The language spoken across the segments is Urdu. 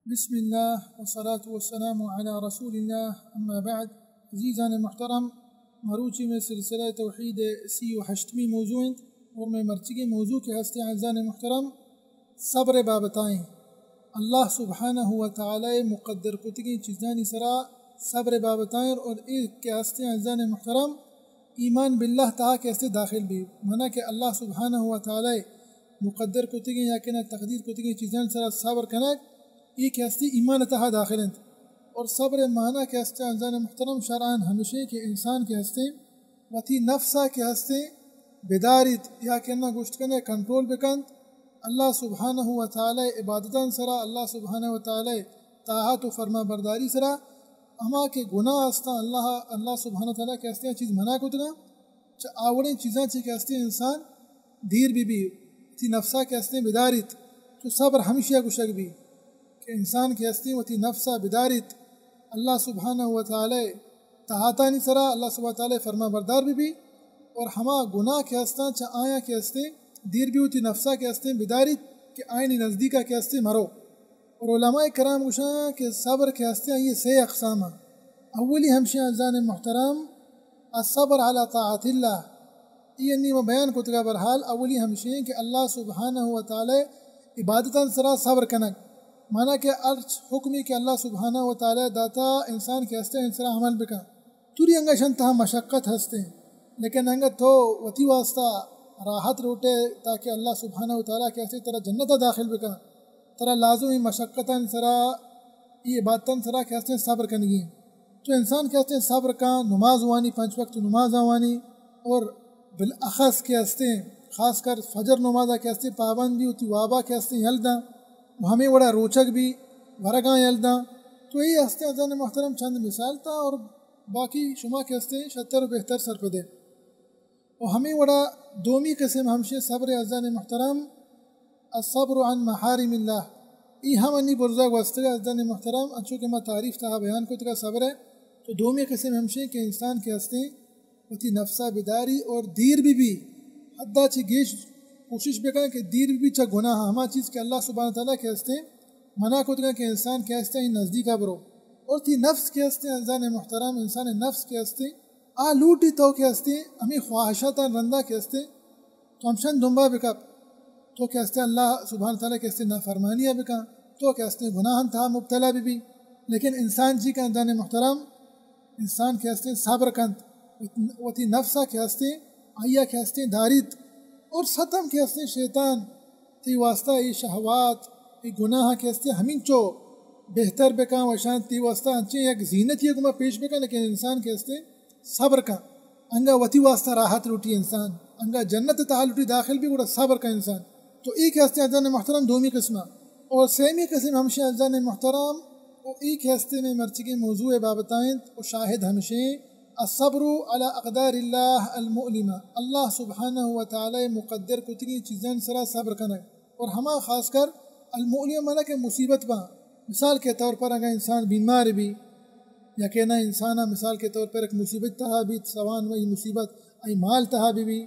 بسم الله والصلاة والسلام على رسول الله أما بعد. عزیزان محترم، مروچی میں سلسلہ توحید 38ویں موضوع اور میں مرچی موضوع کے ہستے عزیزان محترم صبر بابتائیں اللہ سبحانہ و تعالی مقدر کتگی چیزانی سرا صبر بابتائیں اور ایک کے ہستے عزیزان محترم ایمان باللہ تہا کے ہستے داخل بھی مانا کہ اللہ سبحانہ و تعالی مقدر کتگی یا کہنا تقدیر کتگی چیزان سرا صبر کنک ایک ہستی ایمان تہا داخل ہیں اور صبر معنی کے ہستے عزیزان محترم شرعان ہمیشہ کہ انسان کے ہستے وتی نفسہ کے ہستے بیداریت یا کہنا گوشت کنے کنٹرول بکند اللہ سبحانہ و تعالی عبادتاً سرا اللہ سبحانہ و تعالی طاعت و فرما برداری سرا اما کے گناہ ہستا اللہ سبحانہ و تعالی کے ہستے چیز منع کتنا آوڑیں چیزاں چی کے ہستے انسان دیر بھی تی نفسہ کے ہستے بیداریت تو صبر ہمیشہ گوشک بھی کہ انسان کی ہستی وتی نفسہ بداریت اللہ سبحانہ و تعالی طاعتانی سرا اللہ سبحانہ و تعالی فرما بردار بھی اور ہما گناہ کے ہستاں چا آیا کے ہستے دیر بھی ہوتی نفسہ کے ہستے بداریت کہ آئینی نزدیکہ کے ہستے مرو اور علماء کرام گوشاں کہ صبر کے ہستے یہ سے اقسام اولی ہمشہ عزیزان محترم الصبر علی طاعت اللہ یہ نیمہ بیان کتگا برحال اولی ہمشہ کہ اللہ سبحانہ و تعالی عبادتاً سرا صبر کنک مانا کہ ارچ حکمی کہ اللہ سبحانہ و تعالی داتا انسان کے ہستے انسان عمل بکا توری انگا شنتہا مشقت ہستے لیکن انگا تو وتی واسطہ راحت روٹے تاکہ اللہ سبحانہ و تعالی کے ہستے ترہ جنت داخل بکا ترہ لازمی مشقتاً سرا یہ عبادتاً سرا کے ہستے صبر کنگی تو انسان کے ہستے صبر کا نماز وانی 5 وقت نماز آوانی اور بالاخص کے ہستے خاص کر فجر نمازہ کے ہستے پابند بھی ہوتی وابا کے ہستے یلدہ ہمیں بڑا روچک بھی ورگاں یلدہ تو یہ ہستے عزیزان محترم چند مثال تھا اور باقی شما کے ہستے شتر و بہتر سر پدے اور ہمیں بڑا دومی قسم ہمشے صبر عزیزان محترم الصبر عن محارم اللہ ای ہم انی برزاگ واسطے عزیزان محترم انچو کہ میں تعریف تھا بیان کو تکا صبر ہے تو دومی قسم ہمشے کہ انسان کے ہستے وتی نفسہ بداری اور دیر بھی حدہ چی گیش کوشش بکا کہ دیر بھی چا گناہ ہما چیز کہ اللہ سبحانہ تعالیٰ کے ہستے منع کتگا کہ انسان کے ہستے ہی نزدیکہ برو اور تی نفس کے ہستے عزیزان محترم انسان نفس کے ہستے لوٹی تو کے ہستے ہمیں خواہشاتا رندہ کے ہستے تو ہمشن دنبا بکا تو کے ہستے اللہ سبحانہ تعالیٰ کے ہستے نافرمانیہ بکا تو کے ہستے گناہن تھا مبتلا بھی لیکن انسان جی کا عزیزان محترم انسان کے ہستے صبر کند وتی نفسہ کے ہستے آئیا کے ہستے داریت اور ستم کے ہستے شیطان تی واسطہ ای شہوات ای گناہ کے ہستے ہمیں چو بہتر بکا وشان تی واسطہ انچیں یک زینت یہ گمہ پیش بکا لیکن انسان کے ہستے صبر کا انگا وتی واسطہ راحت لوٹی انسان انگا جنت تہا لوٹی داخل بھی گوڑا صبر کا انسان تو ایک ہستے عزیزان محترم دومی قسمہ اور سیمی قسم ہمشہ عزیزان محترم اور ایک ہستے میں مرچگی موضوع بابتائیں اور شاہد ہمشہ الصبر على اقدار اللہ المؤلمہ اللہ سبحانہ و تعالی مقدر کتنی چیزیں سرا صبر کنک اور ہما خاص کر المؤلمہ مانا کہ مصیبت با مثال کے طور پر اگر انسان بیمار بھی یا کہنا انسانہ مثال کے طور پر ایک مصیبت تہا بھی سوان وہی مصیبت ای مال تہا بھی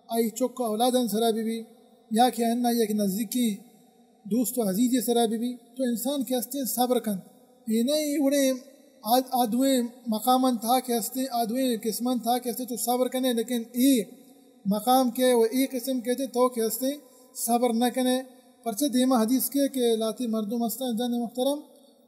ای چک اولادن سرا بھی یا کہ انہ یک نزدیکی دوست و عزیز سرا بھی تو انسان کے ہستے صبر کن یہ نہیں انہیں آدویں مقاماً تھا کہ ہستے آدویں قسمان تھا کہ ہستے تو صبر کنے لیکن ای مقام کے و ای قسم کہتے تو کہ ہستے صبر نہ کنے پرچہ دیمہ حدیث کے کہ لاتی مردم ہستا انسان محترم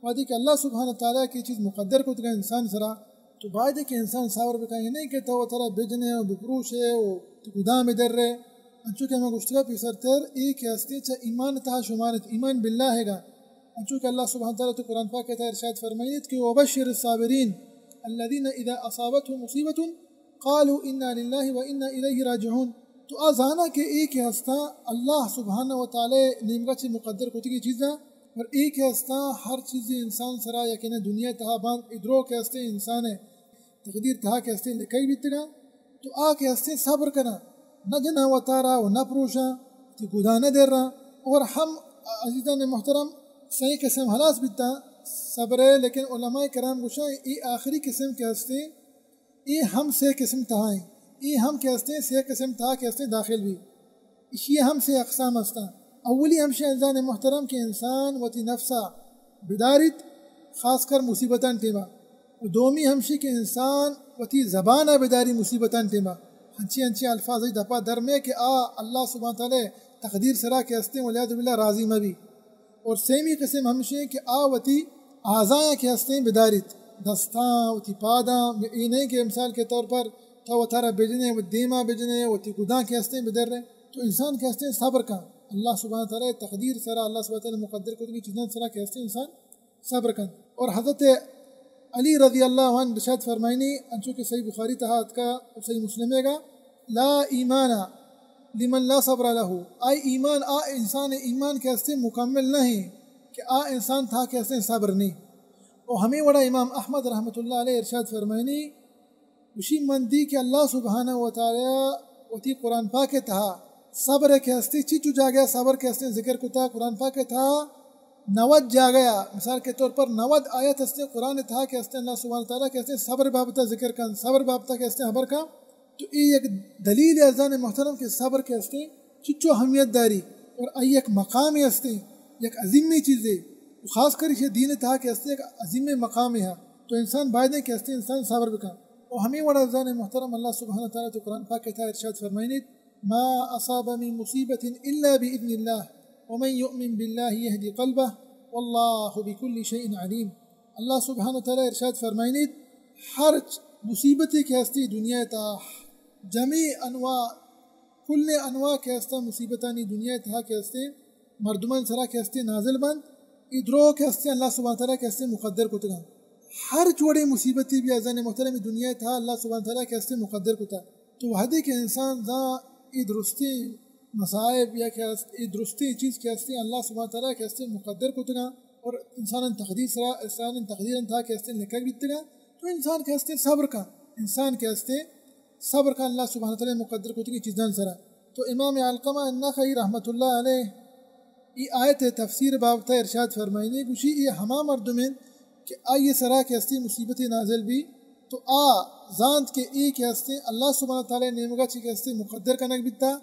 وادی کہ اللہ سبحانہ تعالیٰ کی چیز مقدر کو تکا انسان سرا تو بعد کہ انسان صبر بکا یہ نہیں کہتا وہ ترہ بجنے و بکروش ہے وہ گدام در رہے انچو کہ ہمیں گشتگا پیسر تر ای کہ ہستے چا ایمان تہا شمارت ایمان باللہ ہے گا چونکہ اللہ سبحانہ تعالیٰ تو قرآن پاک کہتا ہے ارشاد فرمائیت کہ وَبَشِّرِ الصَّابِرِينَ الَّذِينَ إِذَا أَصَابَتْهُمْ مُصِيبَةٌ قَالُوا إِنَّا لِلَّهِ وَإِنَّا إِلَيْهِ رَاجِعُونَ تو آزانا کہ ایک ہستا اللہ سبحانہ و تعالی نیمگا چی مقدر کو تکی چیزاں اور ایک ہستا ہر چیز انسان سرا یا کہنے دنیا تہا باند ادرو کے ہستے انسان ہے تقدیر تہا کے ہستے لکھائی بھی تگا تو آ کے ہستے صبر کرنا نہ جنا و تارا و نہ پروشا تی گدا نہ دیر رہا اور ہم عزیزان محترم صحیح قسم حلاس بیتا صبر ہے لیکن علماء کرام گوشاں ای آخری قسم کے ہستے ای ہم سے قسم تہائیں ای ہم کے ہستے سے قسم تہا کے ہستے داخل بھی اسی ہم سے اقسام ہستا اولی ہمشہ عزیزان محترم کے انسان وتی نفسہ بدارت خاص کر مصیبتان ٹیما دومی ہمشی کہ انسان وتی زبانہ بداری مصیبتان ٹیما ہنچی الفاظ دپا درمے کہ اللہ سبحانہ تعالی تقدیر سرا کے ہستے ولیاد باللہ راضی مبی اور سیمی قسم ہمشی کہ وتی آزائیں کے ہستے بدارت دستاں وتی پاداں یہ نہیں کہ مثال کے طور پر تو وہ تھارا بجنے وہ دیما بجنے وتی گداں کے ہستے بدر رہے تو انسان کے ہستے صبر کا اللہ سبحانہ تعالی تقدیر سرا اللہ سبحانہ تعالی مقدر کو چیزیں سرا کے ہستے انسان صبر کا اور حضرت علی رضی اللہ عنہ رشاد فرمائنی انچو کہ صحیح بخاری تحت کا اور صحیح مسلم گا لا ایمان لمن لا صبر لہو آئی ایمان انسان ایمان کے ہستے مکمل نہیں کہ انسان تھا کے ہستے صبر نہیں اور ہمیں وڑا امام احمد رحمۃ اللہ علیہ ارشاد فرمائنی اسی مندی کہ اللہ سبحانہ و تعالی وتی قرآن پاک تھا صبر کے ہستے چیچو جا گیا صبر کے ہستے ذکر کو تھا قرآن پاک تھا 90 جا گیا مثال کے طور پر 90 آیت ہستے قرآن تھا کہ ہستے اللہ سبحانہ تعالیٰ کے ہستے صبر بابتا ذکر کا صبر بابتا کے ہستے خبر کا تو یہ ایک دلیل ازان محترم کے صبر کے ہستے چچو اہمیت داری اور ایک مقام ہستے ایک عظیمی چیز ہے خاص کر یہ دین تھا کہ ہستے ایک عظیم مقام ہے تو انسان بائدیں کہ ہستے انسان صبر بکا اور ہمیں وڑا ازان محترم اللہ سبحانہ تعالیٰ تو قرآن پاک تھا ارشاد فرمائنی ما اصاب من مصیبت الا باذن اللہ ومن يؤمن باللہ یہدی قلبہ واللہ بکل شیء علیم اللہ سبحانہ تعالیٰ ارشاد فرمائنی ہر مصیبتی کے ہستی دنیا تا جمیع انواع کل انواع کے ہستا مصیبتانی دنیا تا کے ہستے مردمان سرا کے ہستے نازل بند ادرو کے ہستے اللہ سبحانہ تعالیٰ کے ہستے مقدر کتگا ہر چوڑے مصیبتی بھی ازان محترم دنیا تا اللہ سبحانہ تعالیٰ کے ہستے مقدر کتا تو وحدی کے انسان ذا درستی مصائب یا کہ درستی چیز کے ہستے اللہ سبحانہ تعالیٰ کے ہستے مقدر کتگا اور انسان تقدیر سرا انسان تقدیر تھا کے ہستے لکھا بیتگا تو انسان کے ہستے صبر کا انسان کے ہستے صبر کا اللہ سبحانہ تعالیٰ مقدر کتگی چیزاں سرا تو امام علقمہ النخعی رحمۃ اللہ علیہ یہ آیت تفسیر بابتا ارشاد فرمائنی گوشی یہ ہما مردمین کہ آئیے سرا کے ہستے مصیبت نازل بھی تو زانت کے کے ہستے اللہ سبحانہ تعالیٰ نیمگا چی کے ہستے مقدر کنک بیتا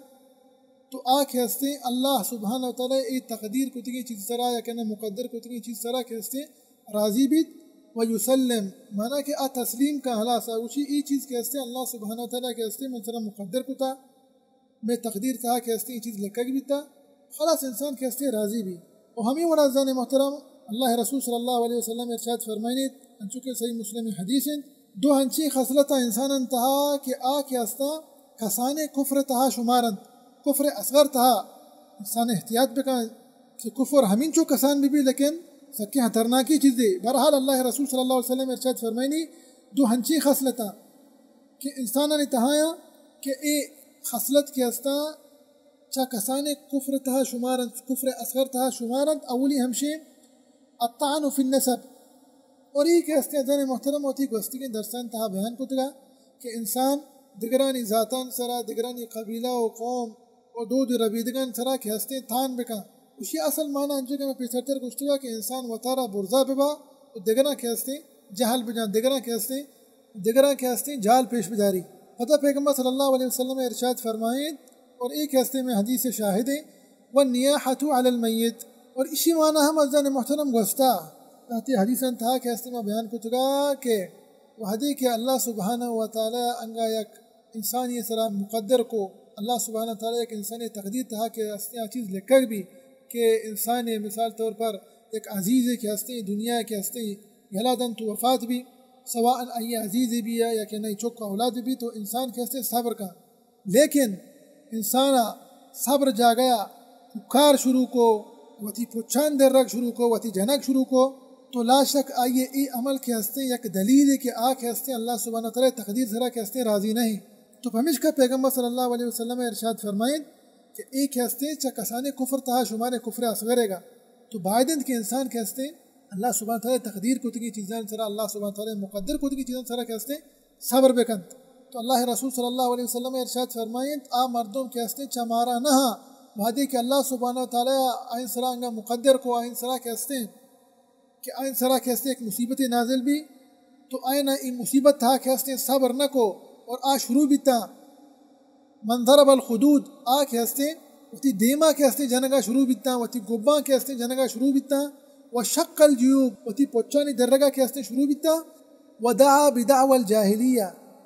تو کے ہستے اللہ سبحانہ تعالیٰ ای تقدیر کتگی چیز سرا یا کہنا مقدر کتگی چیز سرا کے ہستے راضی بیت و یسلم مانا کہ تسلیم کا حلاسا اسی ای چیز کے ہستے اللہ سبحانہ تعالیٰ کے ہستے من سرا مقدر کتا میں تقدیر تھا کہ ہستے ای چیز لکک بیتا خلاص انسان کے ہستے راضی بھی اور ہمیں ورازان محترم اللہ رسول صلی اللہ علیہ وسلم ارشاد فرمائنی انچوکہ صحیح مسلم حدیث دو ہنچی خصلتا انسان انتہا کہ کے ہستا کسانے کفر تہا شمارند کفر اصغر تہا انسان احتیاط بکا کہ کفر ہمین چو کسان بھی لیکن سکی خطرناکی چیزیں بہرحال اللہ رسول صلی اللہ علیہ وسلم ارشاد فرمائنی دو ہنچی خصلتا کہ انسان نے تہایا کہ اے خصلت کے ہستا چا کسانے کفر تہا شمارند کفر اصغر تہا شمارند اولی ہمشے الطعن فی النسب اور یہ کہ ہستے ازان محترم ہوتی گوستی کے درستان تہا بیان کو تگا کہ انسان دگرانی ذاتان سرا دگرانی قبیلہ و قوم اور دو ربیدگان سرا کے ہستے تھان بکا اسی اصل معنی انجو کہ میں پیسرتر گوشتگا کہ انسان وطارا برزا ببا اور دگران کے ہستے جہل بجان دگران کے ہستے جہل پیش بداری حضرت پیغمبر صلی اللہ علیہ وسلم ارشاد فرمائیں اور ایک ہستے میں حدیث شاہد ہے والنیاحۃ علی المیت اور اسی معنی ہم ازان محترم گوستا کہتے حدیث تھا کہ ہستے میں بیان کتگا کہ وحدی کہ اللہ سبحانہ و تعالی انگا یک انسانی سرا مقدر کو اللہ سبحانہ تعالی ایک انسانی تقدیر تھا کہ ہستے چیز لکھ بھی کہ انسان مثال طور پر ایک عزیز کے ہستے دنیا کے ہستے گھلادن تو وفات بھی سواء ای عزیز بھی ہے یا کہ نہیں چوک اولاد بھی تو انسان کے ہستے صبر کا لیکن انسان صبر جا گیا پکار شروع کو وتی پچھان در رکھ شروع کو وتی جنک شروع کو تو لا شک آئیے ای عمل کے ہستے یک دلیل ہے کہ کے ہستے اللہ سبحانہ تعالی تقدیر سرا کے ہستے راضی نہیں تو ہمیش کا پیغمبر صلی اللہ علیہ وسلم ارشاد فرمائیں کہ ایک ہستے چا کسانے کفر تہا شمارے کفر اصغرے گا تو باعدند کے انسان کے ہستے اللہ سبحانہ تعالی تقدیر کتگی چیزیں سرا اللہ سبحانہ تعالی مقدر کتگی چیزیں سرا کے ہستے صبر بکند تو اللہ رسول صلی اللہ علیہ وسلم ارشاد فرمائیں مردوں کے ہستے چا مارا نہ وحدی کہ اللہ سبحانہ تعالی آئین سرا انگا مقدر کو آئین سرا کے ہستے کہ آئین سرا کے ہستے ایک مصیبت نازل بھی تو آئین این مصیبت تھا کہ ہستے صبر نہ کو اور شروع بھی تا من ضرب الخدود کے ہستے وتی دیما کے ہستے جنگا شروع بھی تا وتی گباں کے ہستے جنگا شروع بھی تا وشق الجیوب وتی پوچانی درگا کے ہستے شروع بیتا ودعا بدعوى الجاہلیہ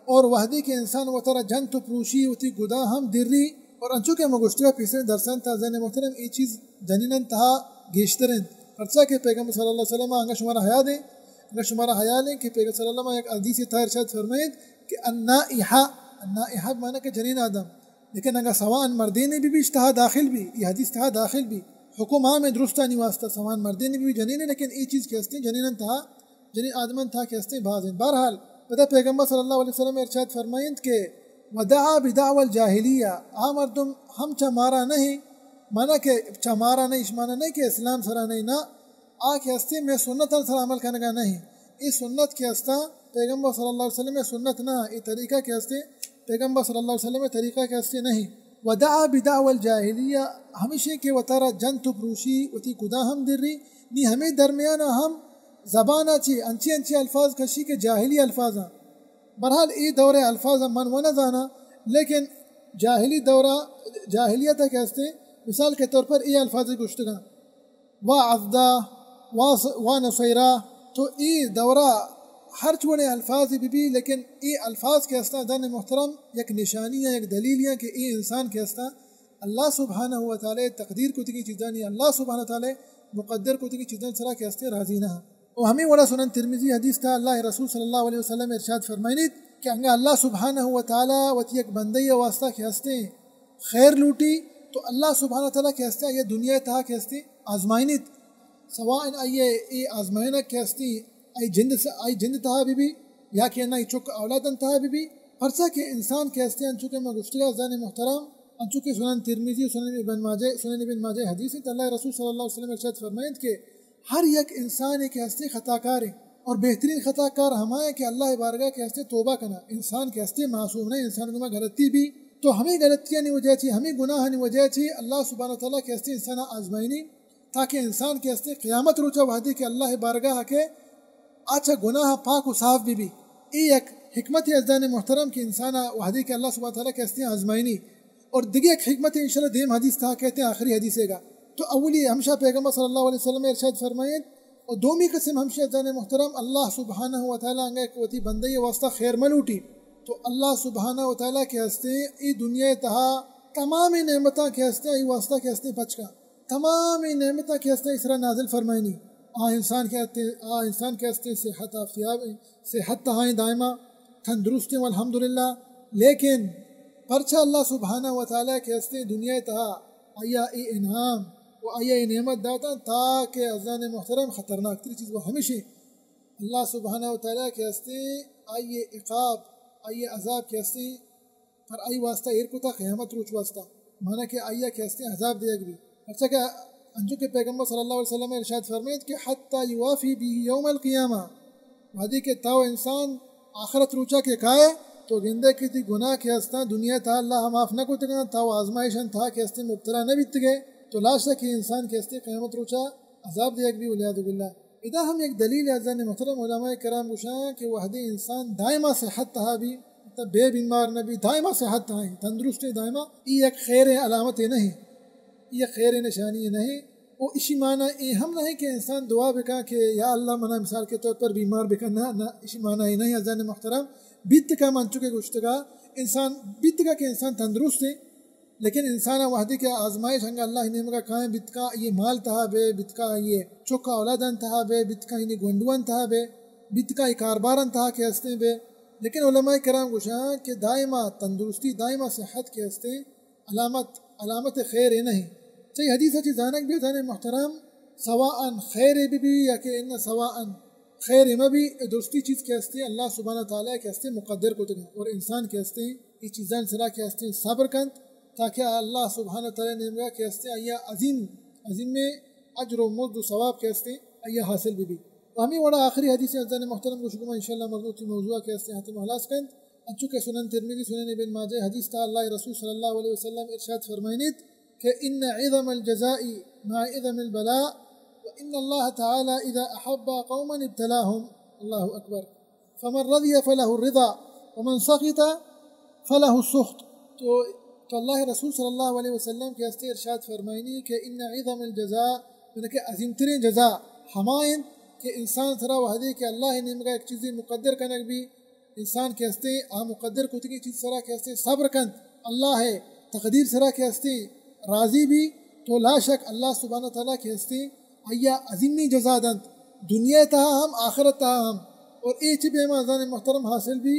اور وحدی کے انسان و ترا جن تو پروشی وتی گدا ہم دری اور انچو کے مگشتہ پیسے درسن تا زین محترم ای چیز جنینن تہا گیشترن پرچا کہ پیغمبر صلی اللہ علیہ وسلم انگا شمارا حیا دیں انگا شمارا حیا لیں کہ پیغمبر صلی اللہ علیہ وسلم ایک حدیث تھا ارشاد فرمائید کہ النائحہ مانا کہ جنین آدم لیکن انگا سوان مردین بھی اشتہا داخل بھی یہ حدیث تہا داخل بھی حکم عام درستہ نہیں واسطہ سوان مردین بھی جنین ہے لیکن ای چیز کے ہستے جنینن تہا جنین آدمن تھا کہ ہستے بعض بہرحال پتہ پیغمبر صلی اللہ علیہ وسلم ارشاد فرمائید کہ ودعا بدعوى الجاہلیہ مردم ہم چمارا نہیں مانا کہ چمارا نہیں اشمانا نہیں کہ اسلام سرا نہیں نہ کے ہستے میں سنت سر عمل کرنے کا نہیں اس سنت کے ہستا پیغمبر صلی اللہ علیہ وسلم میں سنت نہ یہ طریقہ کے ہستے پیغمبر صلی اللہ علیہ وسلم میں طریقہ کے ہستے نہیں ودعا بدعوى الجاہلیہ ہمیشہ کے وطارا جن تو پروشی وتی کدا ہم دری نی ہمیں درمیانہ ہم زبانہ چی انچی انچی الفاظ کشی کے جاہلی الفاظ ہیں بہرحال ای دور الفاظ من و نہ جانا لیکن جاہلی دورہ جاہلیت ہے کہتے مثال کے طور پر ای الفاظ گشتگاں وعضدہ ونصیرہ تو ای دورہ ہر چوڑے الفاظ بھی لیکن ای الفاظ کے ہستا دن محترم یک نشانی ہے یک دلیل ہے کہ ای انسان کے ہستا اللہ سبحانہ و تعالی تقدیر کو تکی چیزاں نہیں اللہ سبحانہ و تعالی مقدر کو تکی چیزاں سرا کے ہستے راضی نہ اور ہمیں وڑا سنن ترمذی حدیث تھا اللہ رسول صلی اللہ علیہ وسلم ارشاد فرمائنید کہ انگا اللہ سبحانہ و تعالی وتی ایک بندی واسطہ کے ہستے خیر لوٹی تو اللہ سبحانہ تعالی کے ہستے یہ دنیا تہا کے ہستے آزمائنید سواء ای آزمائنہ کے ہستی ای جند تہا بھی یا کہ نہ چک اولادن تہا بھی پرچہ کے انسان کے ہستے انچو کے مگفتگا زن محترم انچو کے سنن ترمذی سنن ابن ماجہ حدیث ہے اللہ رسول صلی اللہ علیہ وسلم ارشاد فرمائید کہ ہر یک انسان کے ہستے خطا کار ہے اور بہترین خطا کار ہمائے کہ اللہ بارگاہ کے ہستے توبہ کرنا انسان کے ہستے معصوم نہیں انسان کو غلطی بھی تو ہمیں غلطیاں نہیں وجہ چی ہمیں گناہ نہیں وجہ چی اللہ سبحانہ تعالیٰ کے ہستے انسان آزمائنی تاکہ انسان کے ہستے قیامت روچا وحدی کہ اللہ بارگاہ کے اچھا گناہ پاک و صاف بھی ایک حکمت ازدان محترم کہ انسان وحدی کہ اللہ سبحانہ تعالیٰ کے ہستے آزمائنی اور دیگه ایک حکمت انشاءاللہ دیم حدیث تھا کہتے ہیں آخری حدیث ہے گا تو اولی ہمشہ پیغمبر صلی اللہ علیہ وسلم ارشاد فرمائیں اور دومی قسم ہمشہ ازدان محترم اللہ سبحانہ و تعالیٰ انگا ایک وتی بندی واسطہ خیر ملوٹی تو اللہ سبحانہ و تعالیٰ کے ہستے ای دنیا تہا تمام نعمتاں کے ہستے ای واسطہ کے ہستے بچ کا تمام نعمتاں کے ہستے اسرا نازل فرمائنی انسان کے ہستے صحت آفیاب صحت تہائیں دائمہ تندرست والحمدللہ لیکن پرچہ اللہ سبحانہ و تعالیٰ کے ہستے دنیا تہا آیا ای انعام و آیا ای نعمت داتا تاکہ ازان محترم خطرناک تری چیز وہ ہمیشہ اللہ سبحانہ و تعالیٰ کے ہستے آئیے عقاب آئیے عذاب کے ہستے پر آئی واسطہ ایرکتا قیامت روچ واسطہ مانا کہ آئیہ کے ہستے عذاب دے گی اچھا کہ انجو کے پیغمبر صلی اللہ علیہ وسلم ارشاد فرمائید کہ حتی یوافی بھی یوم القیامہ وحدی کے تاو انسان آخرت روچا کے کھائے تو گندے کی تھی گناہ کے ہستا دنیا تھا اللہ معاف نہ کو تگا تاو آزمائشن تھا کہ ہستے مبتلا نہ بیت گئے تو لاشا کہ انسان کے ہستے قیامت روچا عذاب دے گی ولیاد باللہ ادا ہم ایک دلیل ازان محترم علماء کرام گشاں کہ وحدی انسان دائمہ صحت تہا بھی بے بیمار نہ بھی دائمہ صحت تہا تندرست دائمہ یہ ایک خیر علامت نہیں یہ خیر نشانی نہیں وہ اسی معنی ہم نہیں کہ انسان دعا بکا کہ یا اللہ منع مثال کے طور پر بیمار بکا نہ اسی معنی ہی نہیں ازان محترم بیت کا من چکے گشتگا انسان بیت کا کہ انسان تندرست ہے لیکن انسان وحدی کے آزمائش ہنگا اللہ نعمت کا کھائیں بیت کا یہ مال تہا بے بیت کا یہ چوکا اولادن تہا بے بیت کا یہ گنڈوان تہا بے بیت کا یہ کاربارن تہا کے ہستے بے لیکن علماء کرام گوشاں کہ دائمہ تندرستی دائمہ صحت کے ہستے علامت خیر نہیں چاہیے حدیث اچھی زانک بھی زانے محترم سواء خیر بھی یا کہ ان سواء خیر میں بھی درستی چیز کے ہستے اللہ سبحانہ تعالیٰ کے ہستے مقدر کو تگا اور انسان کے ہستے یہ چیزاں سرا کے ہستے صبر کند تاکہ اللہ سبحانہ تعالیٰ نعمت کے ہستے آیا عظیم میں اجر و مزد و ثواب کے ہستے آیا حاصل بھی ہمیں وڑا آخری حدیث ازان محترم کو شکمہ انشاءاللہ مربوطی موضوع کے ہستے حتم حلاس کند انچو کے سنن ترمذی سنن ابن ماجہ حدیث تا اللہ رسول صلی اللہ علیہ وسلم ارشاد فرمائنید کہ ان عظم الجزاء مع عظم البلاء وان اللہ تعالی اذا احب قوما ابتلاهم اللہ اکبر فمن رضی فله الرضا ومن سخط فله السخط تو اللہ رسول صلی اللہ علیہ وسلم کے ہستے ارشاد فرمائنی کہ ان عظم الجزاء یعنی کہ عظیم ترین جزا ہمائن کہ انسان سرا وحدی کہ اللہ نمگا ایک چیزی مقدر کنک بھی انسان کے ہستے مقدر کتگی چیز سرا کے ہستے صبر کن اللہ ہے تقدیر سرا کے ہستے راضی بھی تو لا شک اللہ سبحانہ تعالیٰ کے ہستے ایا عظیمی جزا دند دنیا تہا ہم آخرت تہا ہم اور ایچ بے مازان محترم حاصل بھی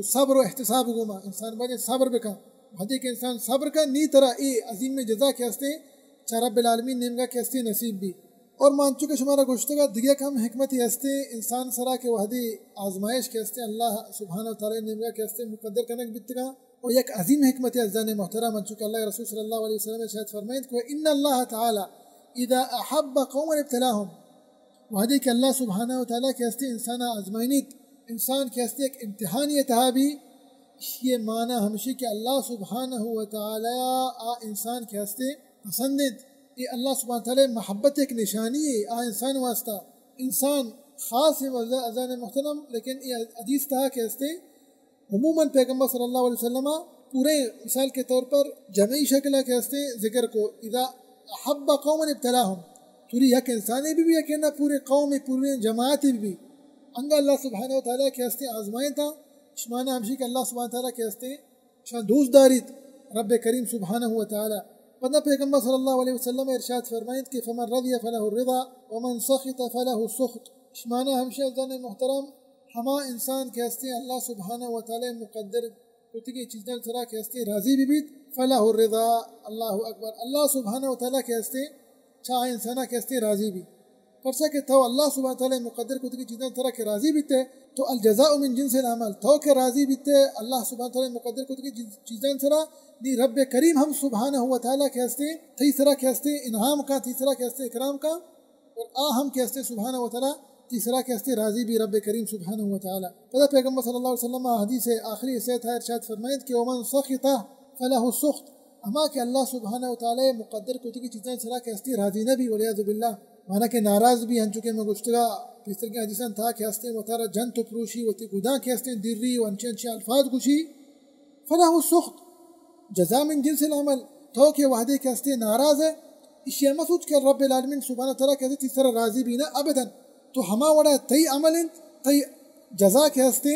صبر و احتساب گوما انسان بانے صبر بکا بھدے کہ انسان صبر کا نی طرح اے عظیم جزا کے ہستے چاہ رب العالمین نمگا کے ہستے نصیب بھی اور مانچو کہ شمارا گوشتگا دیگه کم حکمتی ہستے انسان سرا کے وحدی آزمائش کے ہستے اللہ سبحانہ وتعالی نمگا کے ہستے مقدر کنک بیتگا اور یک عظیم حکمت ازدان محترم منچو کہ اللہ رسول صلی اللہ علیہ وسلم شاید فرمائید کہ ان اللہ تعالی اذا احب قوما ابتلاهم وحدی کہ اللہ سبحانہ وتعالی کے ہستے انسان آزمائنیت انسان کے ہستے ایک امتحان یہ تہا بھی یہ معنی ہمشی کہ اللہ سبحانہ وتعالی انسان کے ہستے پسندید یہ اللہ سبحانہ تعالی محبت ایک نشانی ہے انسان واسطہ انسان خاص ازان محترم لیکن یہ حدیث تھا کہ ہستے عموماً پیغمبر صلی اللہ علیہ وسلم پورے مثال کے طور پر جمعی شکلہ کے ہستے ذکر کو اذا احب قوما ابتلاهم توری یک انسانی بھی یقینا پورے قوم پورے جماعتی بھی انگا اللہ سبحانہ وتعالی کے ہستے آزمائیں تھا شمانہ ہمشی کہ اللہ سبحانہ تعالی کے ہستے شان دوست داریت رب کریم سبحانہ وتعالی بندہ پیغمبر صلی اللہ علیہ وسلم ارشاد فرمائید کہ فمن رضی فلہ الرضا ومن سخط فلہ السخط شمانہ ہمشہ ازان محترم ہما انسان کے ہستے اللہ سبحانہ وتعالی مقدر کتگی چیزیں سرا کے ہستے راضی بھی بیت فلہ الرضا اللہ اکبر اللہ سبحانہ وتعالی کے ہستے چاہ انسانہ کے ہستے راضی بھی پرسا کہ تو اللہ سبحانہ وتعالی مقدر کتگی چیزیں سرا کے راضی بیتے تو الجزاء من جنس العمل تو کہ راضی بیتے اللہ سبحانہ وتعالی مقدر کتگی چیزیں سرا دی رب کریم ہم سبحانہ وتعالی کے ہستے تیسرا کے ہستے انعام کا تیسرا کے ہستے اکرام کا اور ہم کے ہستے سبحانہ وتعالی تیسرا کے ہستے راضی بھی رب کریم سبحانہ وتعالی پتہ پیغمبر صلی اللہ علیہ وسلم حدیث آخری سے تھا ارشاد فرمائید کہ ومن سخط فلہ السخط اما کہ اللہ سبحانہ وتعالی مقدر کتگی چیزیں سرا کے ہستے راضی نہ بھی والعیاذ باللہ مانا کہ ناراض بھی ہن چکے میں گشتگا تیسر کے حدیثاں تھا کہ ہستے وطارہ جن تو پروشی وطی گداں کے ہستے دیری و انچے الفاظ گشی فلہ السخط جزا من جنس العمل تو کہ وحدے کے ہستے ناراض ہے اشیاء مسوچ کہ رب العالمین سبحانہ تعالیٰ کے ہستے تیسرا راضی بھی نہ ابداً تو ہما وڑا تی عمل تی جزا کے ہستے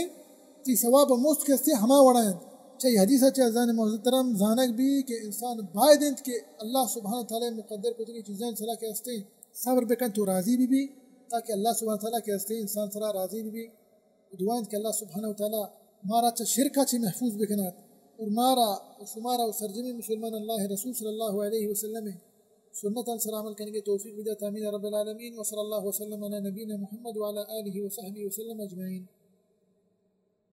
تی ثواب مست کے ہستے ہما وڑا ہیں چاہیے حدیثہ چاہیے ازان محترم زانک بھی کہ انسان بائدند کہ اللہ سبحانہ تعالیٰ مقدر کتگی چیزیں سرا کے ہستے صبر بکن تو راضی بھی تاکہ اللہ سبحانہ تعالیٰ کے ہستے انسان سرا راضی بھی دعائیں کہ اللہ سبحانہ تعالیٰ مارا چا شرکہ چی محفوظ بکنات اور مارا اور شمارا اور سرجمی مسلمان اللہ رسول صلی اللہ علیہ وسلم سنتا سر عمل کرنے کے توفیق بدہ تامین رب العالمین وصلی اللہ وسلم علی نبینا محمد وعلی آلہ وصحبہ وسلم اجمعین.